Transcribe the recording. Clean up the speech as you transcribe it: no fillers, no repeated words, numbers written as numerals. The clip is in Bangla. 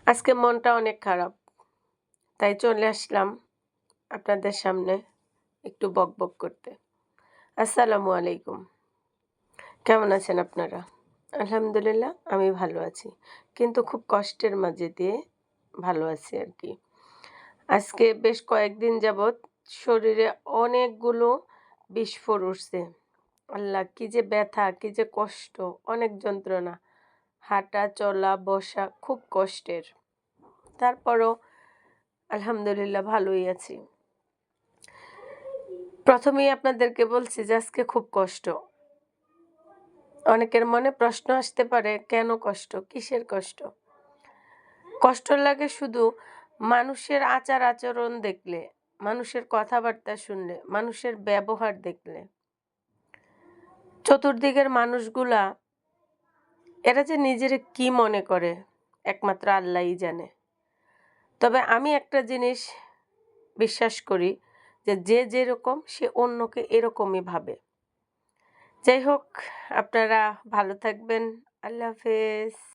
আজকে মনটা অনেক খারাপ। তাই চলে আসলাম আপনাদের সামনে একটু বকবক করতে। আসসালামু আলাইকুম। কেমন আছেন আপনারা? আলহামদুলিল্লাহ আমি ভালো আছি। কিন্তু খুব কষ্টের মাঝে দিয়ে ভালো আছি আরকি। আজকে বেশ কয়েকদিন যাবৎ শরীরে অনেকগুলো বিস্ফোর উঠছে। আল্লাহ! কি যে ব্যথা, কি যে কষ্ট, অনেক যন্ত্রণা। হাঁটা, চলা, বসা খুব কষ্টের। তারপরও আলহামদুলিল্লাহ ভালোই আছি। প্রথমেই আপনাদেরকে বলছি যে আজকে খুব কষ্ট। অনেকের মনে প্রশ্ন আসতে পারে, কেন কষ্ট? কিসের কষ্ট? কষ্ট লাগে শুধু মানুষের আচার-আচরণ দেখলে, মানুষের কথাবার্তা শুনলে, মানুষের ব্যবহার দেখলে। চতুর্দিকের মানুষগুলা এরা যে নিজেরে কি মনে করে একমাত্র আল্লাহই জানে। তবে আমি একটা জিনিস বিশ্বাস করি যে, যে যেরকম সে অন্যকে এরকমই ভাবে। যাই হোক, আপনারা ভালো থাকবেন। আল্লাহ হাফেজ।